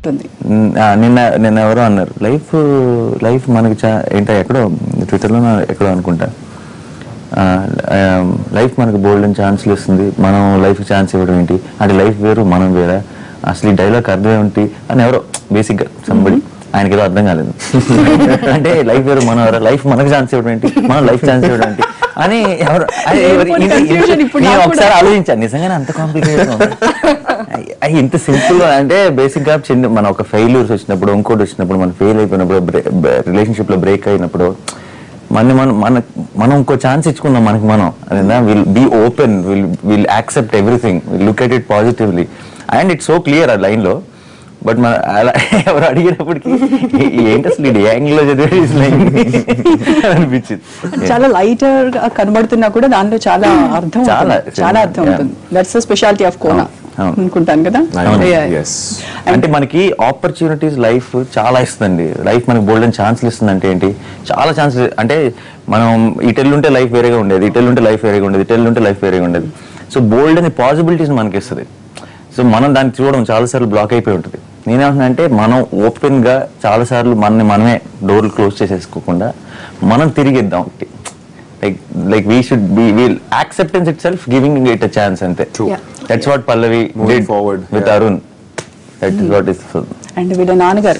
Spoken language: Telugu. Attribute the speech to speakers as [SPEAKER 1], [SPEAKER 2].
[SPEAKER 1] ఉంటుంది.
[SPEAKER 2] నిన్న ఎవరో అన్నారు లైఫ్ మనకి ఏంటో ఎక్కడో ట్విట్టర్లో ఎక్కడో అనుకుంటా, లైఫ్ మనకు బోల్డ్ ఛాన్స్లు ఇస్తుంది, మనం లైఫ్ ఛాన్స్ ఇవ్వడం ఏంటి అంటే లైఫ్ వేరు మనం వేరా, అసలు ఈ డైలాగ్ అర్థం ఏంటి అని ఎవరో బేసిక్గా సంబడి ఆయనకి ఏదో అర్థం కాలేదు. అంటే లైఫ్ వేరు మనం వేరా, లైఫ్ మనకు ఛాన్స్ ఇవ్వడం ఏంటి, మనం లైఫ్ ఛాన్స్ ఇవ్వడం ఏంటి అని ఎవరు ఒకసారి ఆలోచించాను. నిజంగానే అంత కాంప్లికేటెడ్ ఇంత సింపుల్ అంటే బేసిక్ గా మన ఒక ఫెయిల్యూర్స్ వచ్చినప్పుడు, ఇంకోటి వచ్చినప్పుడు, మనం ఫెయిల్ అయిపోయినప్పుడు, రిలేషన్షిప్ లో బ్రేక్ అయినప్పుడు మనం ఇంకో ఛాన్స్ ఇచ్చుకుందాం మనకి మనం అదేనా, will be open, will accept everything, will look at it positively and it's so clear ఆ లైన్ లో. బట్ మన అలా ఎవరు అడిగినప్పటికీ ఏంటి అసలు ఇది యాంగిల్ లో చదివే అనిపించింది.
[SPEAKER 1] చాలా లైటర్ గా కనబడుతున్నా కూడా దాంట్లో చాలా అర్థం, చాలా అర్థం ఉంటుంది. That's the speciality of Kona అనుకుంటాను కదా.
[SPEAKER 2] అంటే మనకి ఆపర్చునిటీస్ లైఫ్ చాలా ఇస్తుందండి. లైఫ్ మనకి బోల్డెన్ ఛాన్స్లు ఇస్తుంది. అంటే ఏంటి, చాలా ఛాన్సెస్. అంటే మనం ఇటెల్లుంటే లైఫ్ వేరేగా ఉండేది, ఇటెల్లుంటే లైఫ్ వేరేగా ఉండేది, ఇటెల్లుంటే లైఫ్ వేరేగా ఉండేది. సో బోల్డ్ అని పాసిబిలిటీస్ మనకి ఇస్తుంది. సో మనం దాన్ని చూడడం చాలాసార్లు బ్లాక్ అయిపోయి ఉంటుంది. నేనేమంటున్నా అంటే మనం ఓపెన్ గా చాలాసార్లు మనమే డోర్లు క్లోజ్ చేసేసుకోకుండా మనం తిరిగిద్దాం. like we should be, acceptance itself giving it a chance ante. That's what Pallavi did forward with Arun. That is what is.
[SPEAKER 1] And with Nanagar